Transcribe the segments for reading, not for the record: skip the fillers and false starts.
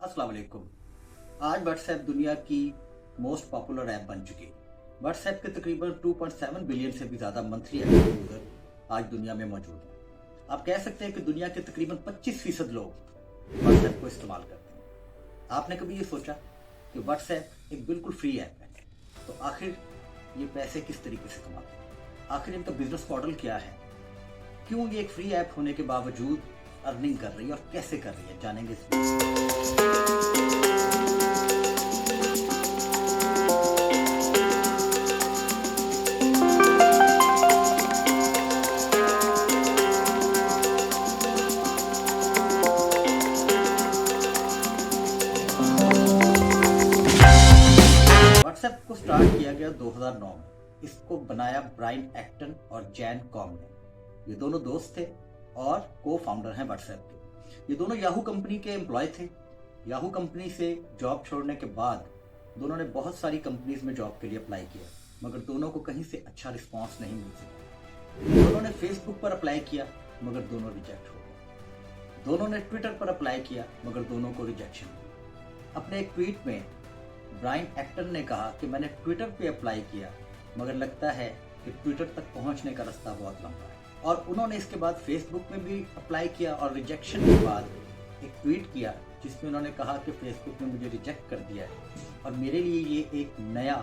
अस्सलाम वालेकुम। आज व्हाट्सएप दुनिया की मोस्ट पॉपुलर ऐप बन चुकी है। व्हाट्सएप के तकरीबन 2.7 बिलियन से भी ज़्यादा मंथली एक्टिव यूज़र आज दुनिया में मौजूद हैं। आप कह सकते हैं कि दुनिया के तकरीबन 25% लोग व्हाट्सएप को इस्तेमाल करते हैं। आपने कभी ये सोचा कि व्हाट्सएप एक बिल्कुल फ्री ऐप है, तो आखिर ये पैसे किस तरीके से कमाते हैं? आखिर इनका बिजनेस मॉडल क्या है? क्यों ये एक फ्री ऐप होने के बावजूद अर्निंग कर रही है और कैसे कर रही है, जानेंगे इस व्हाट्सएप को स्टार्ट किया गया 2009 में। इसको बनाया ब्रायन एक्टन और जैन कॉम ने। ये दोनों दोस्त थे और को फाउंडर हैं व्हाट्सएप के। ये दोनों याहू कंपनी के एम्प्लॉय थे। याहू कंपनी से जॉब छोड़ने के बाद दोनों ने बहुत सारी कंपनीज में जॉब के लिए अप्लाई किया, मगर दोनों को कहीं से अच्छा रिस्पांस नहीं मिल सका। दोनों ने फेसबुक पर अप्लाई किया, मगर दोनों रिजेक्ट हो गए। दोनों ने ट्विटर पर अप्लाई किया, मगर दोनों को रिजेक्शन मिली। अपने एक ट्वीट में ब्रायन एक्टन ने कहा कि मैंने ट्विटर पे अप्लाई किया, मगर लगता है कि ट्विटर तक पहुंचने का रास्ता बहुत लंबा है। और उन्होंने इसके बाद फेसबुक में भी अप्लाई किया और रिजेक्शन के बाद एक ट्वीट किया जिसमें उन्होंने कहा कि फेसबुक ने मुझे रिजेक्ट कर दिया है और मेरे लिए ये एक नया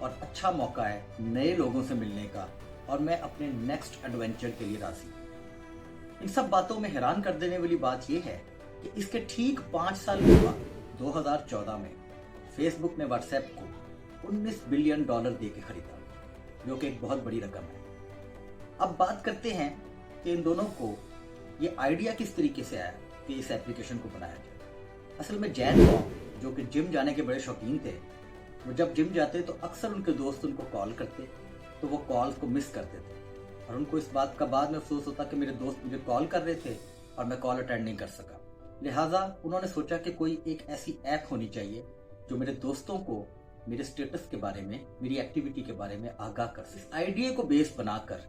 और अच्छा मौका है नए लोगों से मिलने का, और मैं अपने नेक्स्ट एडवेंचर के लिए राजी हूं। इन सब बातों में हैरान कर देने वाली बात यह है कि इसके ठीक 5 साल के बाद 2014 में फेसबुक ने व्हाट्सएप को $19 बिलियन दे के खरीदा, जो कि एक बहुत बड़ी रकम है। अब बात करते हैं कि इन दोनों को ये आइडिया किस तरीके से आया कि इस एप्लीकेशन को बनाया जाए। असल में जैन कॉम, जो कि जिम जाने के बड़े शौकीन थे, वो जब जिम जाते तो अक्सर उनके दोस्त उनको कॉल करते, तो वो कॉल्स को मिस करते थे और उनको इस बात का बाद में अफसोस होता कि मेरे दोस्त मुझे कॉल कर रहे थे और मैं कॉल अटेंड नहीं कर सका। लिहाजा उन्होंने सोचा कि कोई एक ऐसी ऐप होनी चाहिए जो मेरे दोस्तों को मेरे स्टेटस के बारे में, मेरी एक्टिविटी के बारे में आगाह कर सके। इस आइडिया को बेस बनाकर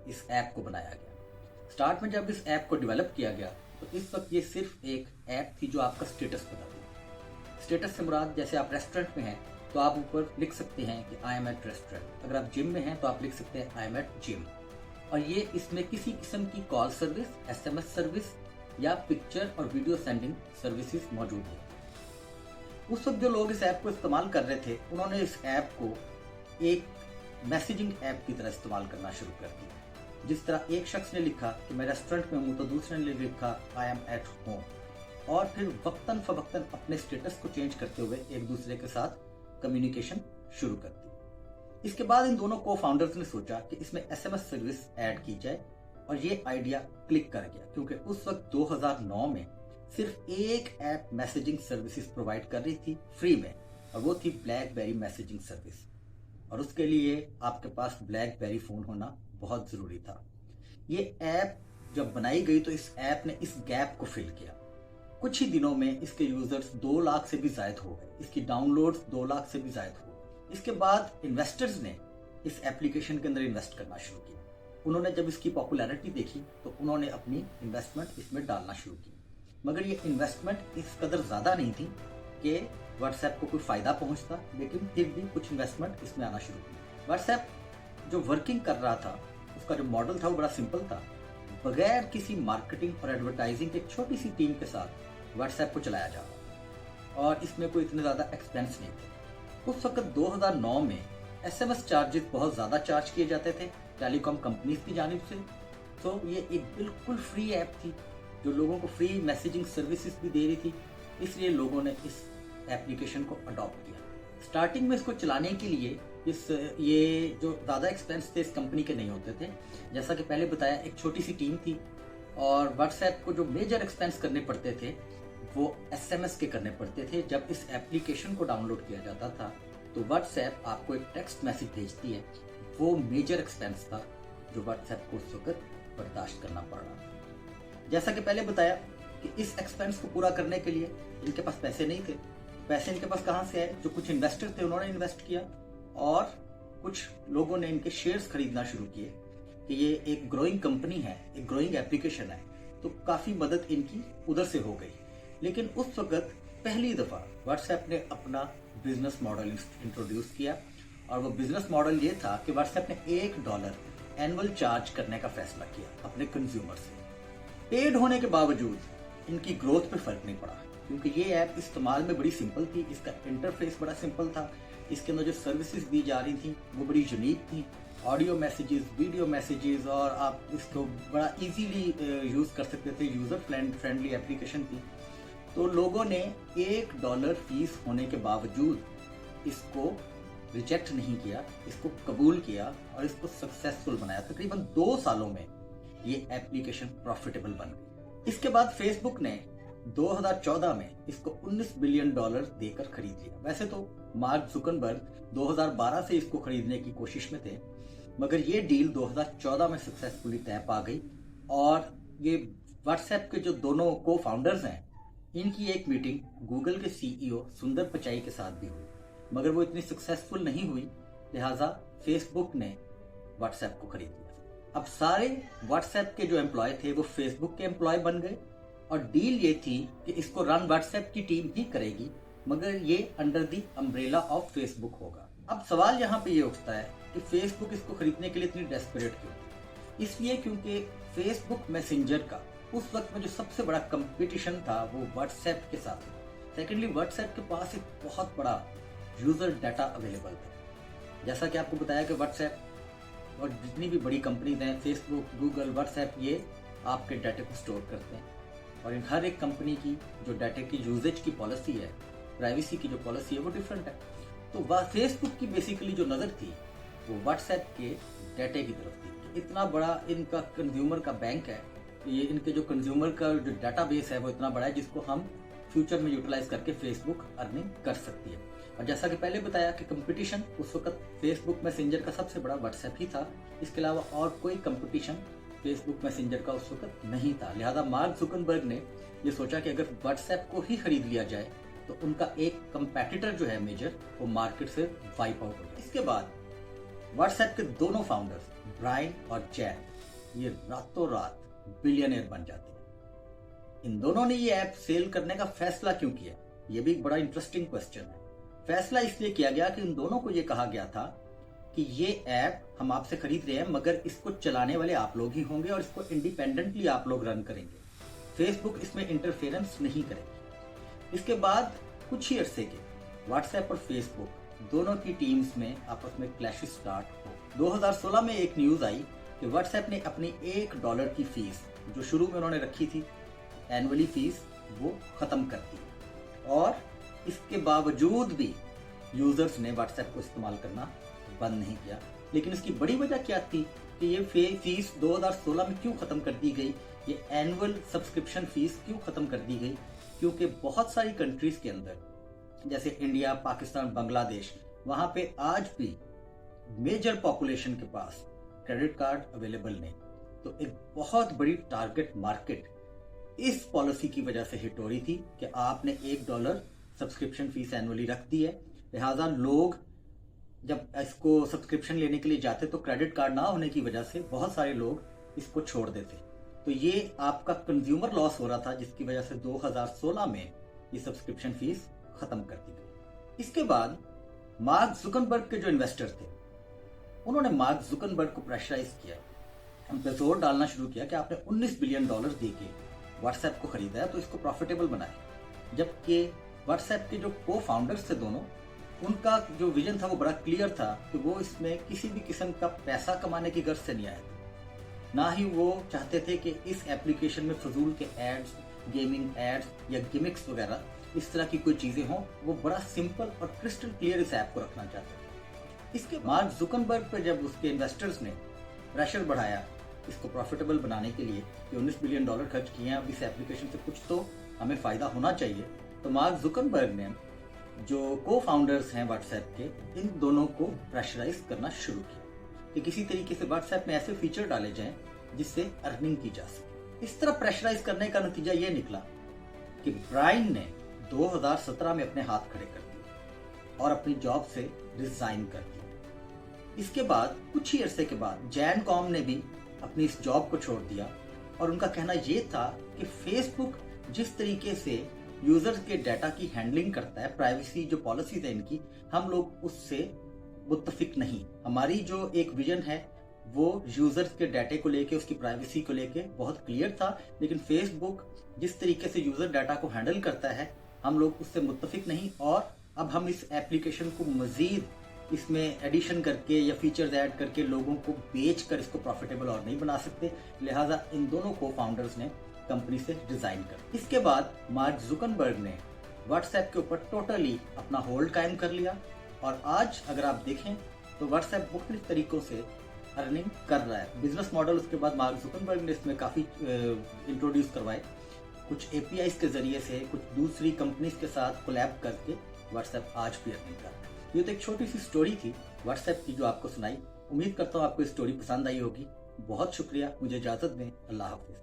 इस ऐप को बनाया गया। स्टार्ट में जब इस ऐप को डेवलप किया गया तो इस वक्त ये सिर्फ एक ऐप थी जो आपका स्टेटस बताती। स्टेटस से मुराद, जैसे आप रेस्टोरेंट में हैं तो आप ऊपर लिख सकते हैं कि आई एम एट रेस्टोरेंट। अगर आप जिम में हैं तो आप लिख सकते हैं आई एम एट जिम। और ये इसमें किसी किस्म की कॉल सर्विस, SMS सर्विस या पिक्चर और वीडियो सेंडिंग सर्विसेज मौजूद है। उस वक्त जो लोग इस ऐप को इस्तेमाल कर रहे थे, उन्होंने इस ऐप को एक मैसेजिंग ऐप की तरह इस्तेमाल करना शुरू कर दिया। जिस तरह एक शख्स ने लिखा कि मैं रेस्टोरेंट में हूं, तो दूसरे ने लिखा आई एम एट होम, और फिर वक्तन फवक्तन अपने स्टेटस को चेंज करते हुए एक दूसरे के साथ कम्युनिकेशन शुरू कर दी। इसके बाद इन दोनों को फाउंडर्स ने सोचा कि इसमें SMS सर्विस ऐड की जाए, और ये आइडिया क्लिक कर गया, क्योंकि उस वक्त 2009 में सिर्फ एक ऐप मैसेजिंग सर्विसेज प्रोवाइड कर रही थी फ्री में, और वो थी ब्लैकबेरी मैसेजिंग सर्विस। और उसके लिए आपके पास ब्लैकबेरी फोन होना बहुत जरूरी था। ये ऐप जब बनाई गई तो इस ऐप ने इस गैप को फिल किया। कुछ ही दिनों में इसके यूजर्स 2 लाख से भी ज्यादा हो गए। इसकी डाउनलोड्स 2 लाख से भी ज्यादा हो गए। इसके बाद इन्वेस्टर्स ने इस एप्लीकेशन के अंदर इन्वेस्ट करना शुरू किया। उन्होंने जब इसकी पॉपुलैरिटी देखी तो उन्होंने अपनी इन्वेस्टमेंट इसमें डालना शुरू की, मगर ये इन्वेस्टमेंट इस कदर ज्यादा नहीं थी कि व्हाट्सएप को कोई फायदा पहुंचता, लेकिन फिर भी कुछ इन्वेस्टमेंट इसमें आना शुरू की। व्हाट्सएप जो वर्किंग कर रहा था, उसका जो मॉडल था वो बड़ा सिंपल था। बगैर किसी मार्केटिंग और एडवर्टाइजिंग की एक छोटी सी टीम के साथ व्हाट्सएप को चलाया जा रहा, और इसमें कोई इतने ज्यादा एक्सपेंस नहीं थे। उस वक्त 2009 में SMS चार्जेस बहुत ज्यादा चार्ज किए जाते थे टेलीकॉम कंपनीज की जानिब से। तो ये एक बिल्कुल फ्री ऐप थी जो लोगों को फ्री मैसेजिंग सर्विसेज भी दे रही थी, इसलिए लोगों ने इस एप्लीकेशन को अडॉप्ट किया। स्टार्टिंग में इसको चलाने के लिए ये जो ज़्यादा एक्सपेंस थे इस कंपनी के नहीं होते थे। जैसा कि पहले बताया, एक छोटी सी टीम थी, और व्हाट्सएप को जो मेजर एक्सपेंस करने पड़ते थे वो SMS के करने पड़ते थे। जब इस एप्लीकेशन को डाउनलोड किया जाता था तो व्हाट्सएप आपको एक टेक्स्ट मैसेज भेजती है, वो मेजर एक्सपेंस था जो व्हाट्सएप को उस वक्त बर्दाश्त करना पड़ रहा था। जैसा कि पहले बताया कि इस एक्सपेंस को पूरा करने के लिए इनके पास पैसे नहीं थे। पैसे इनके पास कहाँ से आए? जो कुछ इन्वेस्टर थे उन्होंने इन्वेस्ट किया, और कुछ लोगों ने इनके शेयर्स खरीदना शुरू किए कि ये एक ग्रोइंग कंपनी है, एक ग्रोइंग एप्लीकेशन है, तो काफी मदद इनकी उधर से हो गई। लेकिन उस वक्त पहली दफा व्हाट्सएप ने अपना बिजनेस मॉडल इंट्रोड्यूस किया और वो बिजनेस मॉडल ये था कि व्हाट्सएप ने $1 एनुअल चार्ज करने का फैसला किया अपने कंज्यूमर से। पेड होने के बावजूद इनकी ग्रोथ पे फर्क नहीं पड़ा क्योंकि ये ऐप इस्तेमाल में बड़ी सिंपल थी, इसका इंटरफेस बड़ा सिंपल था, इसके अंदर जो सर्विसेज दी जा रही थी वो बड़ी यूनिक थी, ऑडियो मैसेजेस, वीडियो मैसेजेस, और आप इसको बड़ा इजीली यूज कर सकते थे, यूजर फ्रेंडली एप्लीकेशन थी। तो लोगों ने $1 फीस होने के बावजूद इसको रिजेक्ट नहीं किया, इसको कबूल किया और इसको सक्सेसफुल बनाया। तकरीबन 2 सालों में ये एप्लीकेशन प्रॉफिटेबल बन गई। इसके बाद फेसबुक ने 2014 में इसको $19 बिलियन देकर खरीद लिया। वैसे तो मार्क जुकरबर्ग 2012 से इसको खरीदने की कोशिश में थे, मगर ये डील 2014 में सक्सेसफुली तय पा गई और ये व्हाट्सएप के जो दोनों को फाउंडर्स हैं इनकी एक मीटिंग गूगल के सीईओ सुंदर पिचाई के साथ भी हुई, मगर वो इतनी सक्सेसफुल नहीं हुई, लिहाजा फेसबुक ने व्हाट्सएप को खरीद लिया। अब सारे व्हाट्सएप के जो एम्प्लॉय थे वो फेसबुक के एम्प्लॉय बन गए और डील ये थी कि इसको रन व्हाट्सएप की टीम ही करेगी, मगर ये under the umbrella of Facebook होगा। अब सवाल यहाँ पे ये उठता है कि फेसबुक इसको खरीदने के लिए इतनी डेस्परेट क्यों? इसलिए क्योंकि फेसबुक मैसेंजर का उस वक्त में जो सबसे बड़ा कंपटीशन था वो व्हाट्सएप के साथ था। सेकेंडली व्हाट्सएप के पास एक बहुत बड़ा यूजर डाटा अवेलेबल था। जैसा कि आपको बताया कि व्हाट्सएप और जितनी भी बड़ी कंपनीज हैं, फेसबुक, गूगल, व्हाट्सएप, ये आपके डाटे को स्टोर करते हैं और इन हर एक कंपनी की जो डाटा की यूजेज की पॉलिसी है, प्राइवेसी की जो पॉलिसी है वो डिफरेंट है। तो फेसबुक की बेसिकली जो नज़र थी वो व्हाट्सएप के डाटे की तरफ थी। इतना बड़ा इनका कंज्यूमर का बैंक है, ये इनके जो कंज्यूमर का जो डाटाबेस है वो इतना बड़ा है जिसको हम फ्यूचर में यूटिलाइज करके फेसबुक अर्निंग कर सकती है। और जैसा कि पहले बताया कि कंपटीशन उस वक्त फेसबुक मैसेंजर का सबसे बड़ा व्हाट्सएप ही था, इसके अलावा और कोई कंपटीशन फेसबुक मैसेंजर का उस वक्त नहीं था। लिहाजा मार्क जुकरबर्ग ने ये सोचा कि अगर व्हाट्सएप को ही खरीद लिया जाए तो उनका एक कंपेटिटर जो है मेजर वो मार्केट से वाइप आउट हो गया। इसके बाद व्हाट्सएप के दोनों फाउंडर्स ब्रायन और जैन ये रातों रात बिलियनियर बन जाते हैं। इन दोनों ने ये ऐप सेल करने का फैसला क्यों किया? ये भी एक बड़ा इंटरेस्टिंग क्वेश्चन है। फैसला इसलिए किया गया कि इन दोनों को ये कहा गया था कि ये ऐप हम आपसे खरीद रहे हैं, मगर इसको चलाने वाले आप लोग ही होंगे और इसको इंडिपेंडेंटली आप लोग रन करेंगे, फेसबुक इसमें इंटरफेरेंस नहीं करेगी। इसके बाद कुछ ही अरसे के व्हाट्सएप और फेसबुक दोनों की टीम्स में आपस में क्लैशेस स्टार्ट हो। 2016 में एक न्यूज आई कि व्हाट्सएप ने अपनी $1 की फीस जो शुरू में उन्होंने रखी थी एनुअली फीस वो खत्म कर दी और इसके बावजूद भी यूजर्स ने व्हाट्सएप को इस्तेमाल करना बंद नहीं किया। लेकिन इसकी बड़ी वजह क्या थी कि ये फीस 2016 में क्यों खत्म कर दी गई, ये एनुअल सब्सक्रिप्शन फीस क्यों खत्म कर दी गई? क्योंकि बहुत सारी कंट्रीज के अंदर जैसे इंडिया, पाकिस्तान, बांग्लादेश, वहां पे आज भी मेजर पॉपुलेशन के पास क्रेडिट कार्ड अवेलेबल नहीं। तो एक बहुत बड़ी टारगेट मार्केट इस पॉलिसी की वजह से हिट हो रही थी कि आपने $1 सब्सक्रिप्शन फीस एनुअली रख दी है, लिहाजा लोग जब इसको सब्सक्रिप्शन लेने के लिए जाते तो क्रेडिट कार्ड ना होने की वजह से बहुत सारे लोग इसको छोड़ देते। तो ये आपका कंज्यूमर लॉस हो रहा था, जिसकी वजह से 2016 में ये सब्सक्रिप्शन फीस खत्म कर दी गई। इसके बाद मार्क जुकरबर्ग के जो इन्वेस्टर थे उन्होंने मार्क जुकरबर्ग को प्रेशराइज किया, उन पर जोर डालना शुरू किया कि आपने $19 बिलियन देके व्हाट्सएप को खरीदा है तो इसको प्रॉफिटेबल बनाए। जबकि व्हाट्सएप के जो को फाउंडर्स थे दोनों, उनका जो विजन था वो बड़ा क्लियर था कि वो इसमें किसी भी किस्म का पैसा कमाने की गर्ज से नहीं आए थे, ना ही वो चाहते थे कि इस एप्लीकेशन में फजूल के एड्स, गेमिंग एड्स या गिमिक्स वगैरह इस तरह की कोई चीजें हों। वो बड़ा सिंपल और क्रिस्टल क्लियर इस ऐप को रखना चाहते थे। इसके मार्क जुकरबर्ग पर जब उसके इन्वेस्टर्स ने प्रेशर बढ़ाया इसको प्रॉफिटेबल बनाने के लिए कि $19 बिलियन खर्च किए हैं, अब इस एप्लीकेशन से कुछ तो हमें फायदा होना चाहिए, तो मार्क जुकरबर्ग ने जो को फाउंडर्स हैं व्हाट्सएप के, इन दोनों को प्रेशराइज करना शुरू किया कि किसी तरीके से व्हाट्सएप में ऐसे फीचर डाले जाएं जिससे अर्निंग की जा सके। इस तरह प्रेशराइज करने का नतीजा ये निकला कि ब्रायन ने 2017 में अपने हाथ खड़े कर दिए और अपनी जॉब से रिजाइन कर दिया। इसके बाद कुछ ही अरसे के बाद जैन कॉम ने भी अपनी इस जॉब को छोड़ दिया और उनका कहना यह था कि फेसबुक जिस तरीके से यूजर्स के डाटा की हैंडलिंग करता है, प्राइवेसी जो पॉलिसीज है इनकी, हम लोग उससे मुत्तफिक नहीं। हमारी जो एक विजन है वो यूजर्स के डाटे को लेके, उसकी प्राइवेसी को लेके बहुत क्लियर था, लेकिन फेसबुक जिस तरीके से यूजर डाटा को हैंडल करता है हम लोग उससे मुत्तफिक नहीं। और अब हम इस एप्लीकेशन को मजीद इसमें एडिशन करके या फीचर्स ऐड करके लोगों को बेच कर इसको प्रॉफिटेबल और नहीं बना सकते, लिहाजा इन दोनों को फाउंडर्स ने कंपनी से डिजाइन कर। इसके बाद मार्क जुकरबर्ग ने व्हाट्सएप के ऊपर टोटली अपना होल्ड कायम कर लिया और आज अगर आप देखें तो व्हाट्सएप मुख्तलिफ तरीकों से अर्निंग कर रहा है। बिजनेस मॉडल उसके बाद मार्क जुकरबर्ग ने इसमें काफी इंट्रोड्यूस करवाए, कुछ एपीआईज के जरिए से, कुछ दूसरी कंपनीज के साथ कोलैब करके व्हाट्सएप आज भी अर्निंग कर रहा है। ये तो एक छोटी सी स्टोरी थी व्हाट्सएप की जो आपको सुनाई। उम्मीद करता हूँ आपको स्टोरी पसंद आई होगी। बहुत शुक्रिया, मुझे इजाजत दें। अल्लाह हाफिज।